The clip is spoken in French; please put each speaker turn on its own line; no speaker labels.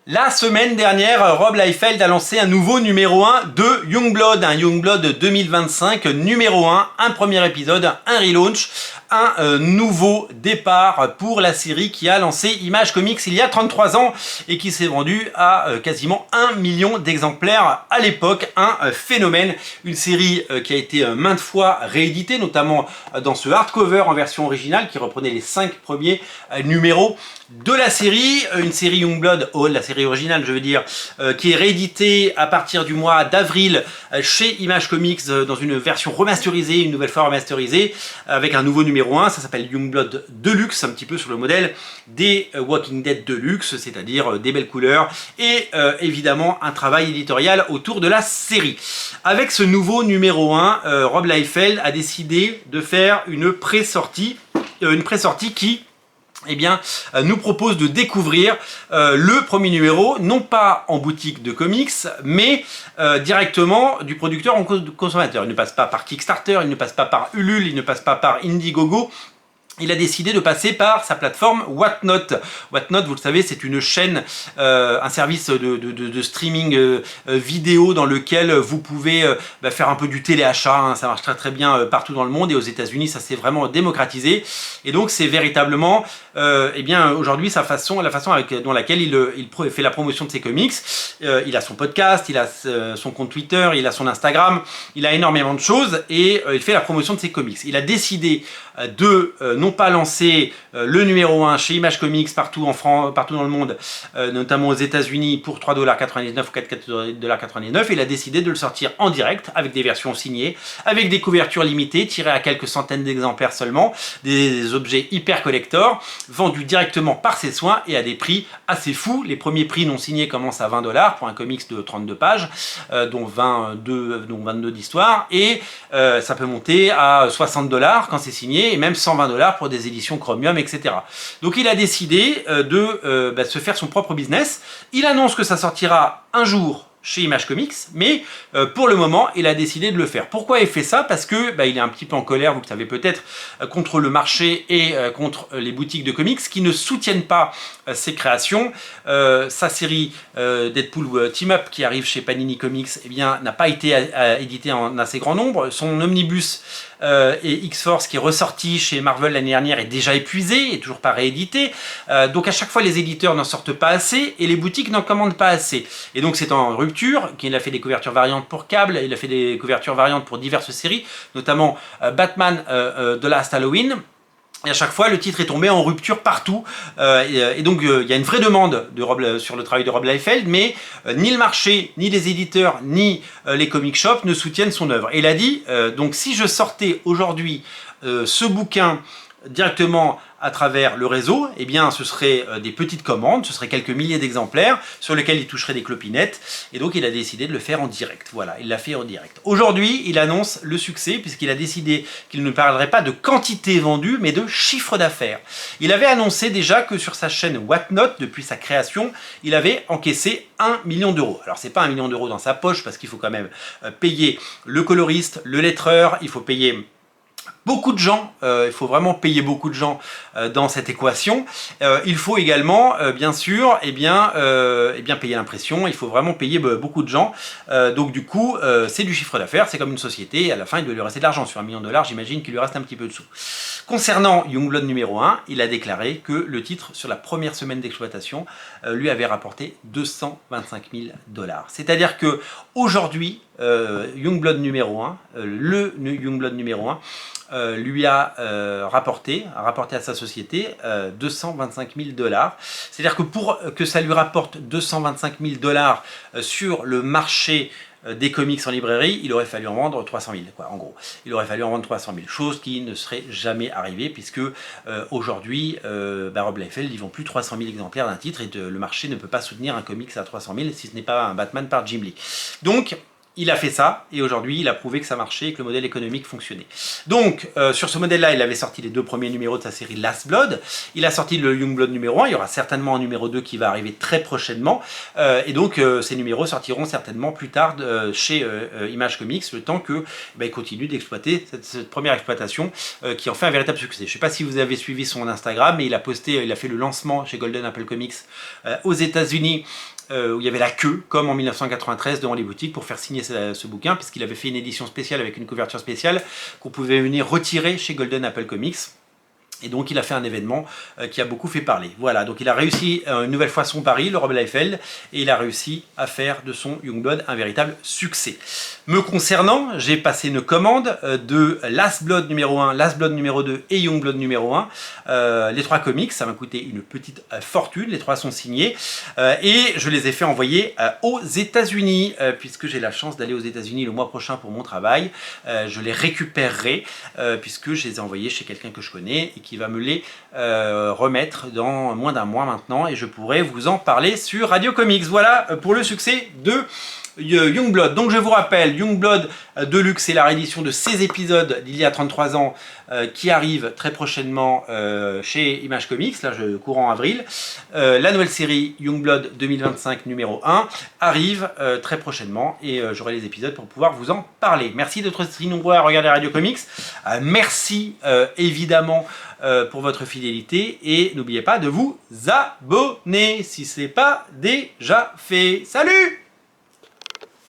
La semaine dernière, Rob Liefeld a lancé un nouveau numéro 1 de Youngblood, un Youngblood 2025 numéro 1, un premier épisode, un relaunch, un nouveau départ pour la série qui a lancé Image Comics il y a 33 ans et qui s'est vendu à quasiment 1 million d'exemplaires à l'époque, un phénomène, une série qui a été maintes fois rééditée, notamment dans ce hardcover en version originale qui reprenait les 5 premiers numéros de la série, une série Youngblood, la série originale je veux dire, qui est rééditée à partir du mois d'avril chez Image Comics dans une version remasterisée, une nouvelle fois remasterisée, avec un nouveau numéro 1, ça s'appelle Youngblood Deluxe, un petit peu sur le modèle des Walking Dead Deluxe, c'est-à-dire des belles couleurs et évidemment un travail éditorial autour de la série. Avec ce nouveau numéro 1, Rob Liefeld a décidé de faire une pré-sortie qui nous propose de découvrir le premier numéro, non pas en boutique de comics, mais directement du producteur en consommateur. Il ne passe pas par Kickstarter, il ne passe pas par Ulule, il ne passe pas par Indiegogo. Il a décidé de passer par sa plateforme Whatnot. Whatnot, vous le savez, c'est une chaîne, un service de streaming vidéo dans lequel vous pouvez faire un peu du téléachat. Hein, ça marche très très bien partout dans le monde et aux États-Unis, ça s'est vraiment démocratisé. Et donc, c'est véritablement, aujourd'hui, la façon dans laquelle il fait la promotion de ses comics. Il a son podcast, il a son compte Twitter, il a son Instagram, il a énormément de choses et il fait la promotion de ses comics. Il a décidé de non pas lancer le numéro 1 chez Image Comics partout en France, partout dans le monde, notamment aux États-Unis pour 3,99$ ou 4,99$. Il a décidé de le sortir en direct avec des versions signées, avec des couvertures limitées, tirées à quelques centaines d'exemplaires seulement, des objets hyper collector, vendus directement par ses soins et à des prix assez fous. Les premiers prix non signés commencent à 20$ pour un comics de 32 pages, dont 22 d'histoire, et ça peut monter à 60$ quand c'est signé, et même 120$ pour des éditions Chromium, etc. Donc il a décidé de se faire son propre business. Il annonce que ça sortira un jour chez Image Comics, mais pour le moment, il a décidé de le faire. Pourquoi il fait ça? Parce que il est un petit peu en colère, vous le savez peut-être, contre le marché et contre les boutiques de comics qui ne soutiennent pas ses créations. Sa série Deadpool Team Up qui arrive chez Panini Comics, n'a pas été édité en assez grand nombre. Son omnibus et X-Force qui est ressorti chez Marvel l'année dernière est déjà épuisé et toujours pas réédité. Donc à chaque fois les éditeurs n'en sortent pas assez et les boutiques n'en commandent pas assez. Et donc c'est en rupture. Il a fait des couvertures variantes pour câble, il a fait des couvertures variantes pour diverses séries, notamment Batman The Last Halloween. Et à chaque fois, le titre est tombé en rupture partout. Et donc, il y a une vraie demande sur le travail de Rob Liefeld, mais ni le marché, ni les éditeurs, ni les comic shops ne soutiennent son œuvre. Et il a dit, donc si je sortais aujourd'hui ce bouquin directement à travers le réseau, ce serait des petites commandes, ce serait quelques milliers d'exemplaires sur lesquels il toucherait des clopinettes, et donc il a décidé de le faire en direct. Voilà, il l'a fait en direct. Aujourd'hui, il annonce le succès puisqu'il a décidé qu'il ne parlerait pas de quantité vendue, mais de chiffre d'affaires. Il avait annoncé déjà que sur sa chaîne Whatnot, depuis sa création, il avait encaissé 1 million d'euros. Alors c'est pas 1 million d'euros dans sa poche parce qu'il faut quand même payer le coloriste, le lettreur, il faut payer beaucoup de gens, il faut vraiment payer beaucoup de gens dans cette équation. Il faut également, bien sûr, payer l'impression. Il faut vraiment payer beaucoup de gens. Donc du coup, c'est du chiffre d'affaires, c'est comme une société. Et à la fin, il doit lui rester de l'argent. Sur 1 million $, j'imagine qu'il lui reste un petit peu de sous. Concernant Youngblood numéro 1, il a déclaré que le titre, sur la première semaine d'exploitation, lui avait rapporté 225 000 $. C'est-à-dire que aujourd'hui, Youngblood numéro 1, le Youngblood numéro 1, lui a rapporté à sa société 225 000 $. C'est-à-dire que pour que ça lui rapporte 225 000 $ sur le marché des comics en librairie, il aurait fallu en vendre 300 000, quoi, en gros. Il aurait fallu en vendre 300 000, chose qui ne serait jamais arrivée, puisque aujourd'hui, Rob Liefeld, ils vendent plus 300 000 exemplaires d'un titre, et le marché ne peut pas soutenir un comics à 300 000 si ce n'est pas un Batman par Jim Lee. Donc, Il a fait ça et aujourd'hui il a prouvé que ça marchait et que le modèle économique fonctionnait. Donc sur ce modèle-là, il avait sorti les 2 premiers numéros de sa série Last Blood. Il a sorti le Youngblood numéro 1, il y aura certainement un numéro 2 qui va arriver très prochainement. Et donc ces numéros sortiront certainement plus tard chez Image Comics, le temps que il continue d'exploiter cette première exploitation qui en fait un véritable succès. Je ne sais pas si vous avez suivi son Instagram, mais il a fait le lancement chez Golden Apple Comics aux États-Unis, où il y avait la queue, comme en 1993, devant les boutiques pour faire signer ce bouquin, puisqu'il avait fait une édition spéciale avec une couverture spéciale qu'on pouvait venir retirer chez Golden Apple Comics. Et donc il a fait un événement qui a beaucoup fait parler. Voilà, donc il a réussi une nouvelle fois son pari, le Rob Liefeld, et il a réussi à faire de son Youngblood un véritable succès. Me concernant, j'ai passé une commande de Last Blood numéro 1, Last Blood numéro 2 et Youngblood numéro 1. Les 3 comics, ça m'a coûté une petite fortune, les 3 sont signés, et je les ai fait envoyer aux États-Unis, puisque j'ai la chance d'aller aux États-Unis le mois prochain pour mon travail. Je les récupérerai, puisque je les ai envoyés chez quelqu'un que je connais, et qui va me les remettre dans moins d'un mois maintenant, et je pourrai vous en parler sur Radio Comics. Voilà pour le succès de Youngblood. Donc je vous rappelle, Youngblood Deluxe, c'est la réédition de 16 épisodes d'il y a 33 ans qui arrive très prochainement chez Image Comics, là courant avril. La nouvelle série Youngblood 2025 numéro 1 arrive très prochainement et j'aurai les épisodes pour pouvoir vous en parler. Merci d'être si nombreux à regarder Radio Comics. Merci évidemment pour votre fidélité et n'oubliez pas de vous abonner si ce n'est pas déjà fait. Salut!